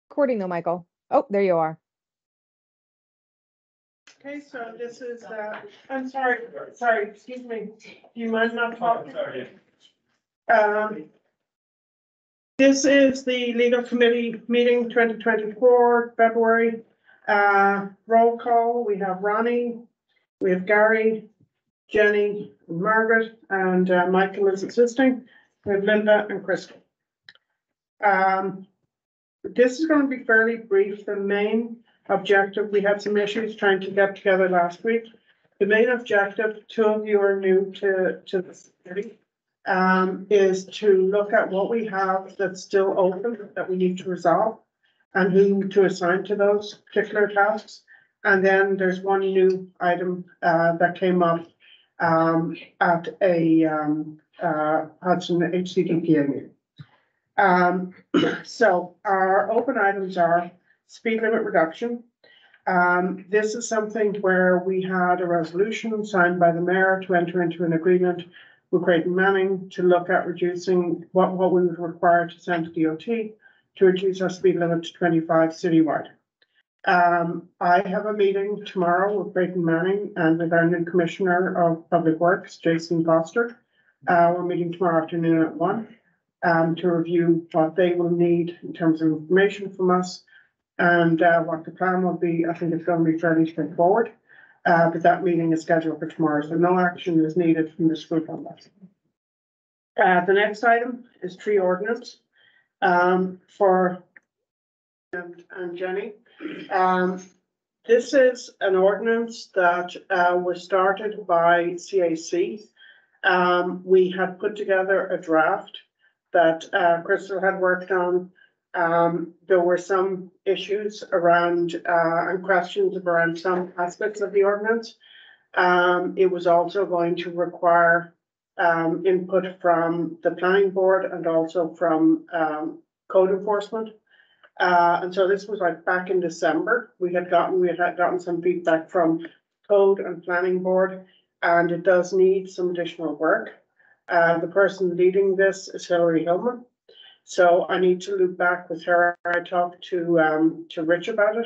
Recording though, Michael. Oh, there you are. Okay, so this is, I'm sorry, excuse me. Do you mind not talking? This is the legal committee meeting 2024, February. Roll call, we have Ronnie, we have Gary, Jenny, Margaret, and Michael is assisting. We have Linda and Crystal. This is going to be fairly brief. The main objective, we had some issues trying to get together last week. The main objective, two of you are new to the committee, is to look at what we have that's still open that we need to resolve and who to assign to those particular tasks. And then there's one new item that came up at a Hudson HCDPA meeting. So our open items are speed limit reduction. This is something where we had a resolution signed by the mayor to enter into an agreement with Creighton Manning to look at reducing what we would require to send to DOT to reduce our speed limit to 25 citywide. I have a meeting tomorrow with Creighton Manning and with our new Commissioner of Public Works, Jason Foster. We're meeting tomorrow afternoon at 1. To review what they will need in terms of information from us and what the plan will be. I think it's going to be fairly straightforward, but that meeting is scheduled for tomorrow, so no action is needed from this group on that. The next item is tree ordinance for and Jenny. This is an ordinance that was started by CAC. We had put together a draft that Crystal had worked on. There were some issues around and questions around some aspects of the ordinance. It was also going to require input from the planning board and also from code enforcement. And so this was like back in December. We had gotten some feedback from code and planning board, and it does need some additional work. The person leading this is Hillary Hillman. So I need to loop back with her. I talked to Rich about it,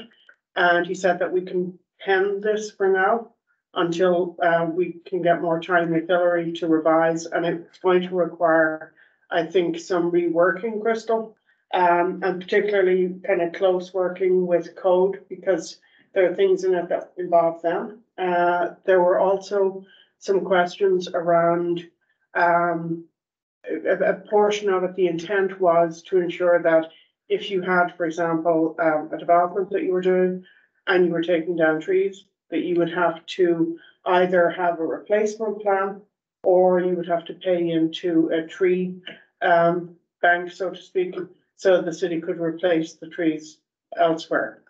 and he said that we can pen this for now until we can get more time with Hillary to revise, and it's going to require, I think, some reworking, Crystal, and particularly kind of close working with code because there are things in it that involve them. There were also some questions around a portion of it. The intent was to ensure that if you had, for example, a development that you were doing and you were taking down trees, that you would have to either have a replacement plan or you would have to pay into a tree bank, so to speak, so the city could replace the trees elsewhere.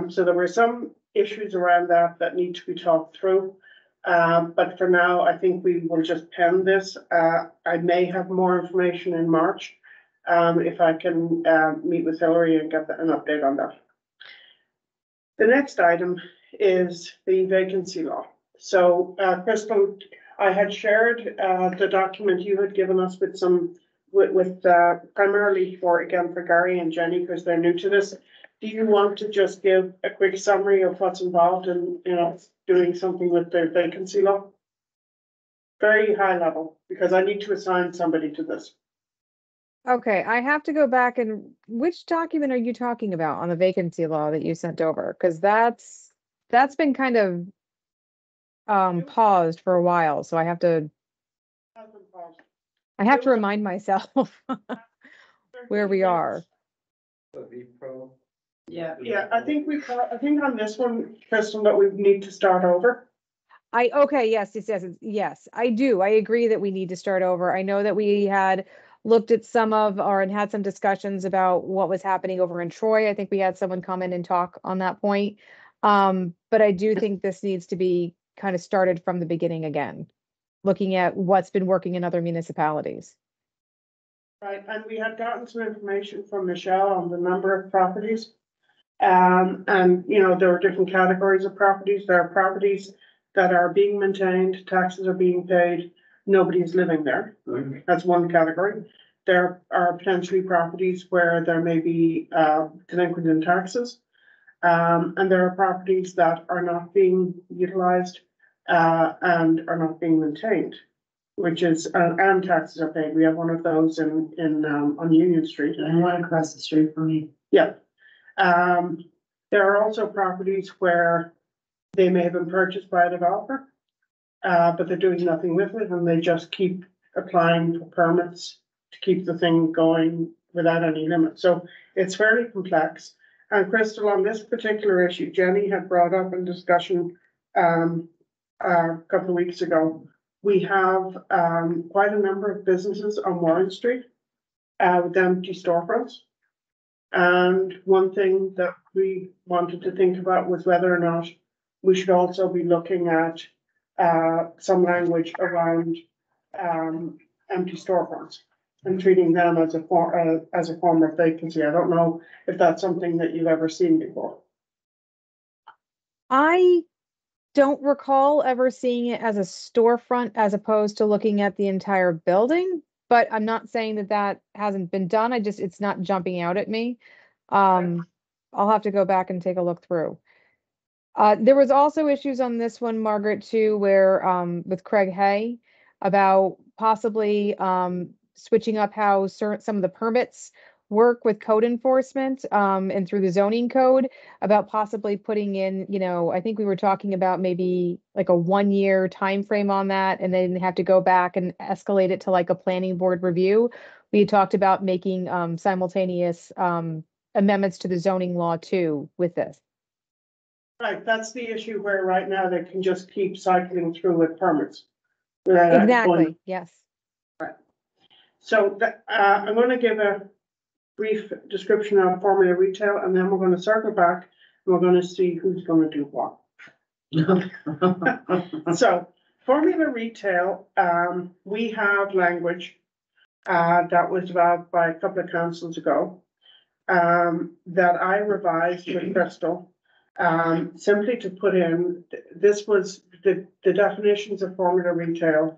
So there were some issues around that need to be talked through. But for now, I think we will just pen this. I may have more information in March if I can meet with Hillary and get an update on that. The next item is the vacancy law. So, Crystal, I had shared the document you had given us with primarily for Gary and Jenny because they're new to this. Do you want to just give a quick summary of what's involved in, doing something with the vacancy law? Very high level, because I need to assign somebody to this. Okay, I have to go back and which document are you talking about on the vacancy law that you sent over? Because that's been kind of paused for a while, so I have to remind myself where we are. Yeah, I think on this one, Kristen, that we need to start over. Yes, I do. I agree that we need to start over. I know that we had looked at and had some discussions about what was happening over in Troy. I think we had someone come in and talk on that point. But I do think this needs to be kind of started from the beginning again, looking at what's been working in other municipalities. Right, and we had gotten some information from Michelle on the number of properties. And there are different categories of properties. There are properties that are being maintained, taxes are being paid, nobody is living there. That's one category. there are potentially properties where there may be delinquent in taxes. And there are properties that are not being utilized and are not being maintained, which is, and taxes are paid. We have one of those on Union Street. And one across the street from me. Yeah. There are also properties where they may have been purchased by a developer, but they're doing nothing with it, and they just keep applying for permits to keep the thing going without any limit. So it's fairly complex. And Crystal, on this particular issue, Jenny had brought up in discussion a couple of weeks ago. We have quite a number of businesses on Warren Street with empty storefronts. And one thing that we wanted to think about was whether or not we should also be looking at some language around empty storefronts and treating them as a form of vacancy. I don't know if that's something that you've ever seen before. I don't recall ever seeing it as a storefront as opposed to looking at the entire building, but I'm not saying that that hasn't been done. It's not jumping out at me. I'll have to go back and take a look through. There was also issues on this one, Margaret, too, where with Craig Hay about possibly switching up how some of the permits work with code enforcement and through the zoning code, about possibly putting in, I think we were talking about maybe like a 1-year time frame on that, and then have to go back and escalate it to like a planning board review. We had talked about making simultaneous amendments to the zoning law too with this. Right, that's the issue where right now they can just keep cycling through with permits. Exactly, yes. Right. So I'm going to give a brief description of Formula Retail, and then we're going to circle back and we're going to see who's going to do what. So Formula Retail, we have language that was developed by a couple of councils ago that I revised with Crystal. Simply to put in, this was the definitions of Formula Retail,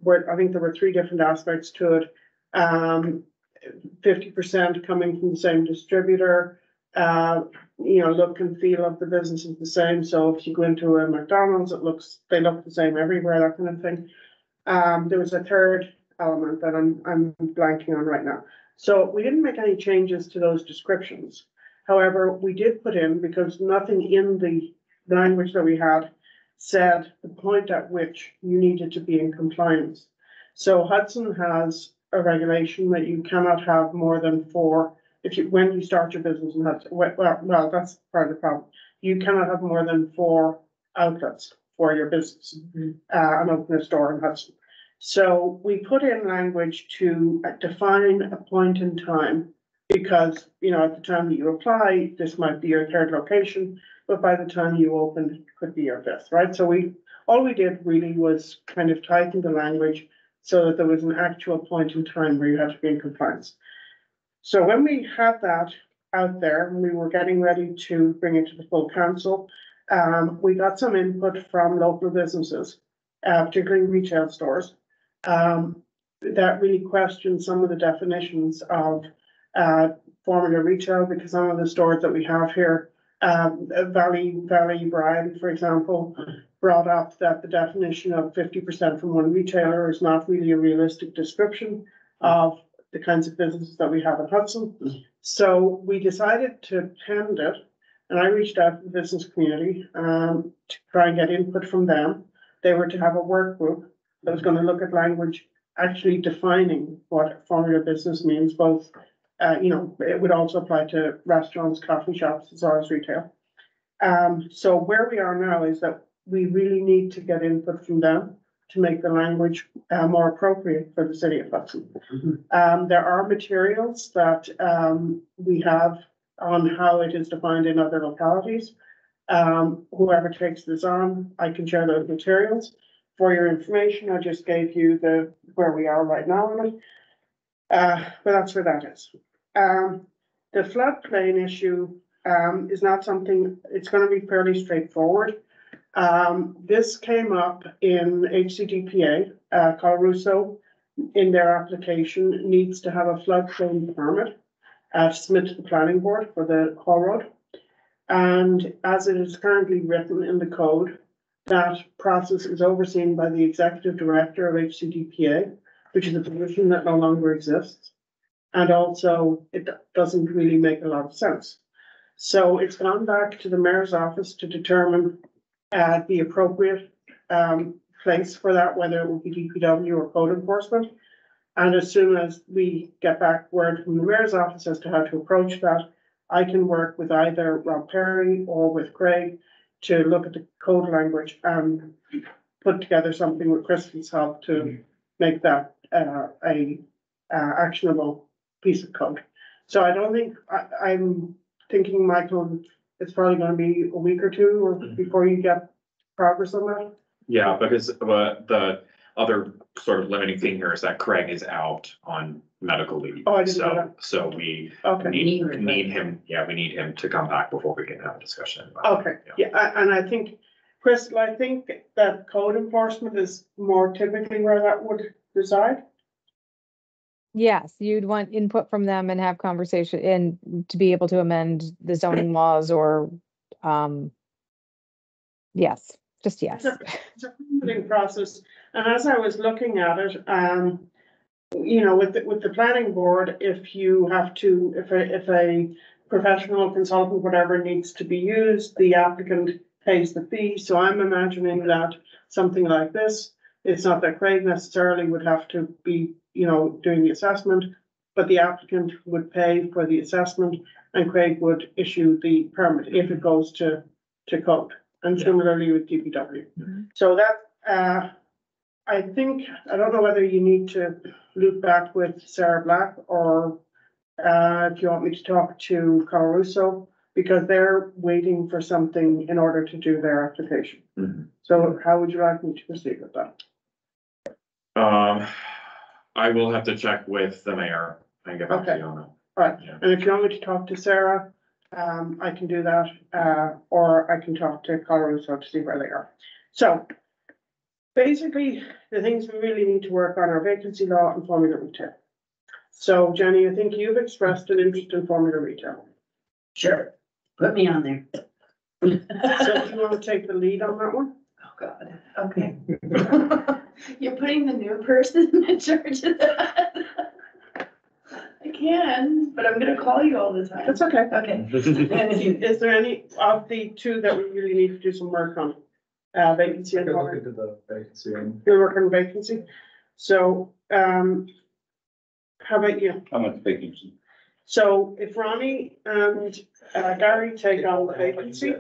where I think there were 3 different aspects to it. 50% coming from the same distributor, look and feel of the business is the same. So if you go into a McDonald's, they look the same everywhere, that kind of thing. There was a third element that I'm blanking on right now. So we didn't make any changes to those descriptions. However, we did put in, because nothing in the language that we had said the point at which you needed to be in compliance. So Hudson has a regulation that you cannot have more than 4, when you start your business in Hudson, well, that's part of the problem. You cannot have more than 4 outlets for your business and open a store in Hudson. So we put in language to define a point in time, because, at the time that you apply, this might be your 3rd location, but by the time you open, it could be your 5th, right? So all we did really was kind of tighten the language so that there was an actual point in time where you had to be in compliance. So when we had that out there, and we were getting ready to bring it to the full council, we got some input from local businesses, particularly retail stores, that really questioned some of the definitions of Formula Retail, because some of the stores that we have here, Valley Bride, for example, brought up that the definition of 50% from one retailer is not really a realistic description of the kinds of businesses that we have in Hudson. So we decided to pend it, and I reached out to the business community to try and get input from them. They were to have a work group that was going to look at language actually defining what formula business means, both it would also apply to restaurants, coffee shops, as well as retail. So where we are now is that we really need to get input from them to make the language more appropriate for the city of Hudson. There are materials that we have on how it is defined in other localities. Whoever takes this on, I can share those materials. For your information, I just gave you where we are right now on it. But that's where that is. The floodplain issue is not something, it's going to be fairly straightforward. This came up in HCDPA. Carl Russo in their application needs to have a floodplain permit to submit to the planning board for the haul road. And as it is currently written in the code, that process is overseen by the executive director of HCDPA, which is a position that no longer exists. And also, it doesn't really make a lot of sense. So it's gone back to the mayor's office to determine the appropriate place for that, whether it will be DPW or code enforcement. And as soon as we get back word from the mayor's office as to how to approach that, I can work with either Rob Perry or with Craig to look at the code language and put together something with Kristen's help to make that a actionable piece of code. So I don't think, I'm thinking, Michael, it's probably gonna be a week or two or before you get progress on that. Yeah, because the other sort of limiting thing here is that Craig is out on medical leave. Oh, I didn't know that. So we Okay, need him, we need him to come back before we can have a discussion. about it. okay, yeah, and I think, Crystal, I think that code enforcement is more typically where that would reside. Yes, you'd want input from them and have conversation and to be able to amend the zoning laws or, yes, just yes. It's a permitting process, and as I was looking at it, you know, with the planning board, if you have to, if a professional consultant, whatever needs to be used, the applicant pays the fee. So I'm imagining that something like this, it's not that Craig necessarily would have to be, you know, doing the assessment, but the applicant would pay for the assessment and Craig would issue the permit if it goes to code. And similarly with DPW. So that, I think, I don't know whether you need to loop back with Sarah Black or if you want me to talk to Carl Russo, because they're waiting for something in order to do their application. Mhm. So how would you like me to proceed with that? I will have to check with the mayor and get back to you on that. Right, Yeah. and if you want me to talk to Sarah, I can do that, or I can talk to Carl Russo to see where they are. So basically, the things we really need to work on are vacancy law and formula retail. So Jenny, I think you've expressed an interest in formula retail. Sure, put me on there. So do you want to take the lead on that one? Oh, God, okay. You're putting the new person in charge of that. I can, but I'm gonna call you all the time. That's okay. Okay. Is there any of the two that we really need to do some work on? Vacancy I and could look formula? into the vacancy and You're working on vacancy. So, how about you? how much vacancy? So if Ronnie and Gary take on the vacancy,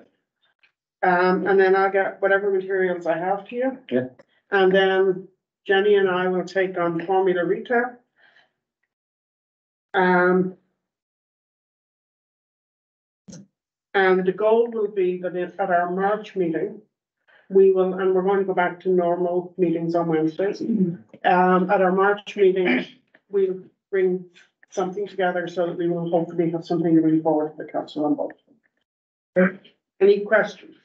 and then I'll get whatever materials I have to you. Yeah. And then Jenny and I will take on formula retail. And the goal will be that at our March meeting, we will, and we're going to go back to normal meetings on Wednesdays. At our March meeting, we'll bring something together so that we will hopefully have something to bring forward to the council on both. Any questions?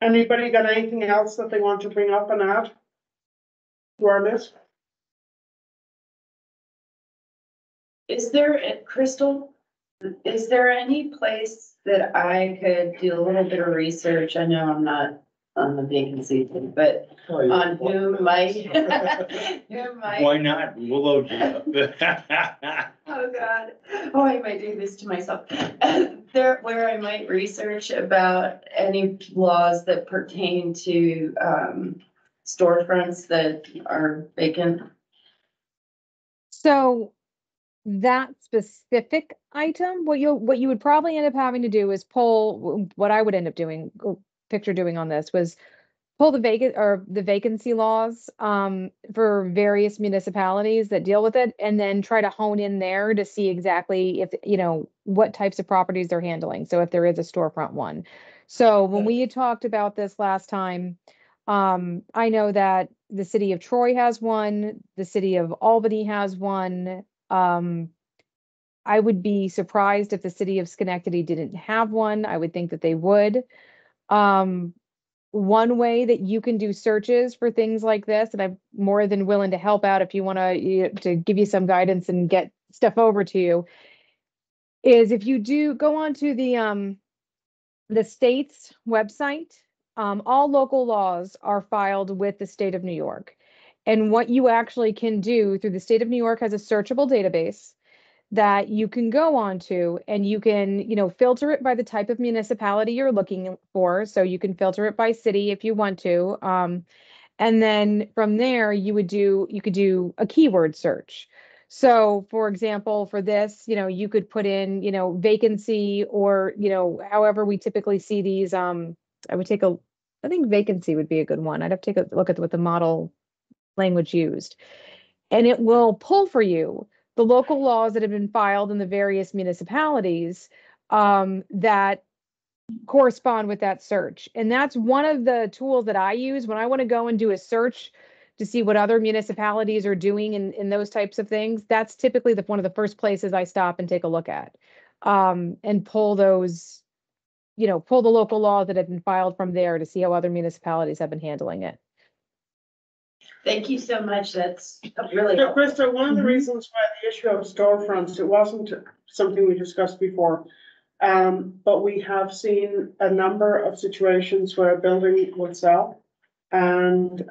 Anybody got anything else that they want to bring up and add to our list? Is there, Crystal, is there any place that I could do a little bit of research? I know I'm not on the vacancy thing, but on who might, who might. Why not? We'll load you up. Oh, God. Oh, I might do this to myself. There, where I might research about any laws that pertain to, storefronts that are vacant. So that specific item, what you would probably end up having to do is pull, what I would end up doing, picture doing on this was pull the vacancy laws for various municipalities that deal with it, and then try to hone in there to see exactly if, you know, what types of properties they're handling. So if there is a storefront one. So when we had talked about this last time, I know that the city of Troy has one, the city of Albany has one. I would be surprised if the city of Schenectady didn't have one. I would think that they would. one way that you can do searches for things like this, and I'm more than willing to help out if you want to give you some guidance and get stuff over to you, is if you do go on to the state's website, all local laws are filed with the state of New York. And what you actually can do through the state of New York has a searchable database that you can go on to, and you can, filter it by the type of municipality you're looking for. So you can filter it by city if you want to. And then from there, you could do a keyword search. So for example, for this, you could put in, vacancy, or, however we typically see these, I think vacancy would be a good one. I'd have to take a look at what the model language used. And it will pull for you the local laws that have been filed in the various municipalities that correspond with that search. And that's one of the tools that I use when I want to go and do a search to see what other municipalities are doing in those types of things. That's typically one of the first places I stop and take a look at, and pull those, pull the local laws that have been filed from there to see how other municipalities have been handling it. Thank you so much. That's really So, helpful. Krista, one of the reasons why the issue of storefronts, it wasn't something we discussed before. But we have seen a number of situations where a building would sell, and,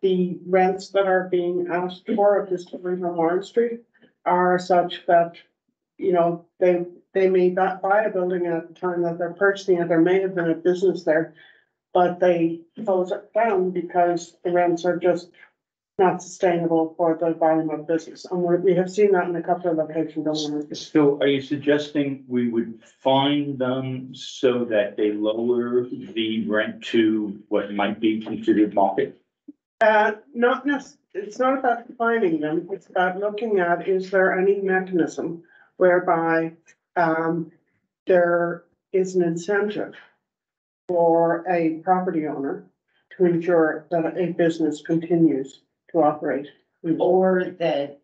the rents that are being asked for at this building on Warren Street are such that, they may not buy a building at the time that they're purchasing it. There may have been a business there, but they close it down because the rents are just not sustainable for the volume of business. And we have seen that in a couple of locations. So are you suggesting we would fine them so that they lower the rent to what might be considered market? It's not about finding them, it's about looking at, is there any mechanism whereby, there is an incentive for a property owner to ensure that a business continues to operate. Or that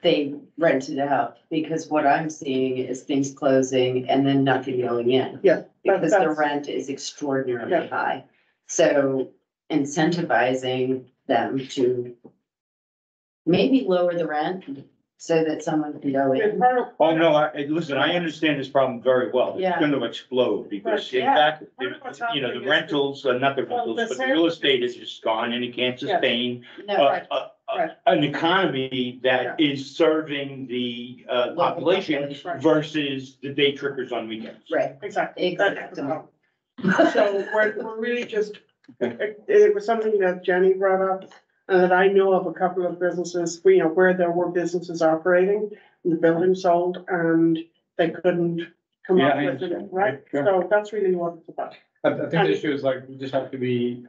they rent it out, because what I'm seeing is things closing and then nothing going in. Yeah. Because the that's- rent is extraordinarily Yeah. high. So incentivizing them to maybe lower the rent so that someone can go in. Oh, no, listen, I understand this problem very well. Yeah. It's gonna explode because Right, in yeah. fact, Part of what's the happening is rentals, not the Well, rentals, the but the same- real estate is just gone and it can't Yes. sustain No, right. an economy that is serving the population population. versus the day trippers on weekends. right, Exactly. That's the exactly. problem. So we're really just, it was something that Jenny brought up, and that I know of a couple of businesses, where there were businesses operating, and the building sold, and they couldn't come Yeah, up I with it, understand. right? Sure. So that's really what it's about. I think the issue is like, we just have to be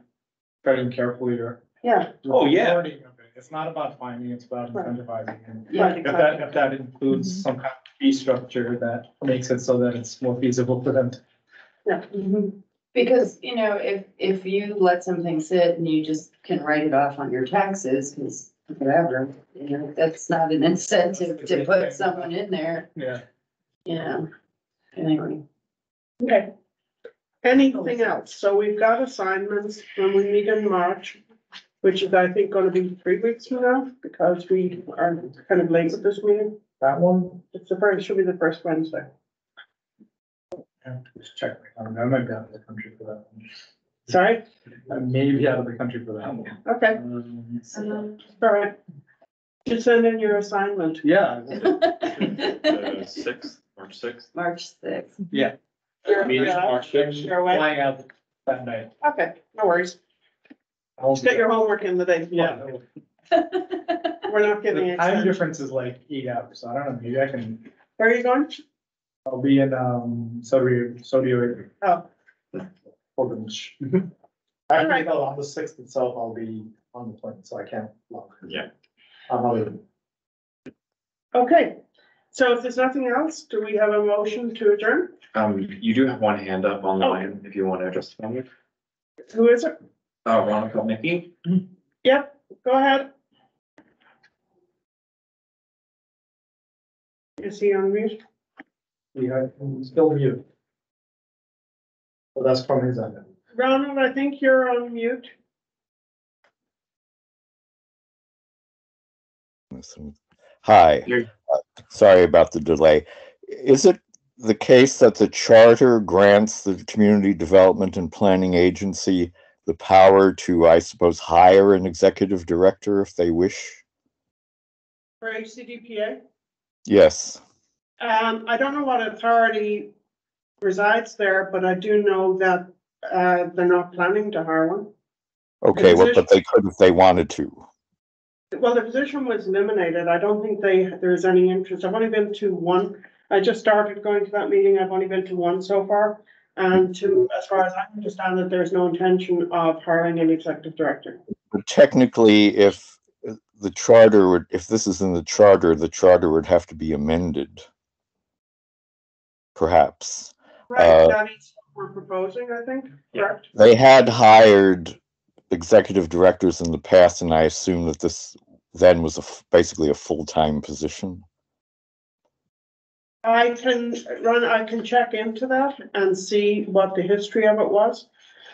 treading carefully or. Yeah, Oh, yeah. wording of it. It's not about finding, it's about Right. incentivizing. And Yeah, right, if exactly. that includes some kind of fee structure that makes it so that it's more feasible for them to. Yeah. because, if you let something sit and you just can write it off on your taxes, because whatever, that's not an incentive to put someone in there, Yeah. Anyway. Okay. Anything else? So we've got assignments when we meet in March, which is, I think, gonna be 3 weeks from now, because we are kind of late with this meeting. That one, Should be the first Wednesday. I have to just check my calendar. I might be out of the country for that one. Sorry? I may be out of the country for that one. Okay, all right. Just send in your assignment. Yeah. March 6th. March 6th. Meeting March 6th. You're away? Flying out that night. Okay, no worries. Just get your homework in the day before. Yeah. We're not getting The it. time difference is like 8 hours, so I don't know, maybe I can, Where are you going? I'll be in, Saudi Oh, pilgrimage. Alright. Actually, no, on the 6th itself, I'll be on the plane, so I can't log. Yeah. okay. So if there's nothing else, do we have a motion to adjourn? You do have one hand up online if you want to address the public. Who is it? Veronica Mickey. Yep, go ahead. Is he on mute? Yeah, still mute. But that's from his end. Ronald, I think you're on mute. Hi, You're- sorry about the delay. Is it the case that the charter grants the Community Development and Planning Agency the power to, I suppose, hire an executive director if they wish? For HCDPA. Yes. I don't know what authority resides there, but I do know that they're not planning to hire one. Okay, well, but they could if they wanted to. Well, the position was eliminated. I don't think there's any interest. I've only been to one. I just started going to that meeting. I've only been to one so far. And as far as I understand it, there's no intention of hiring an executive director. But technically, if the charter would, if this is in the charter would have to be amended. Perhaps. Right, that is what we're proposing, I think, correct? They had hired executive directors in the past, and I assume that this then was basically a full-time position. I can check into that and see what the history of it was.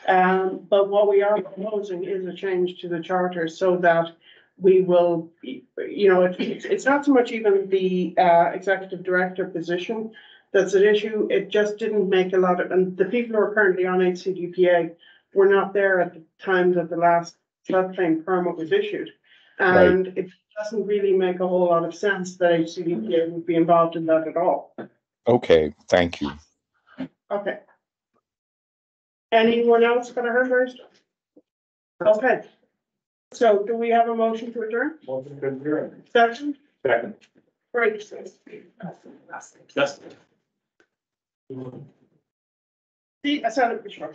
But what we are proposing is a change to the charter so that we will, it's not so much even the executive director position that's an issue. It just didn't make a lot of, and the people who are currently on HCDPA were not there at the time that the last floodplain permit was issued. And it doesn't really make a whole lot of sense that HCDPA would be involved in that at all. Okay, thank you. Okay. Anyone else got a hand raised? Okay. So do we have a motion to adjourn? Motion to adjourn. Second? Second. Great. Yes. See, I said it before.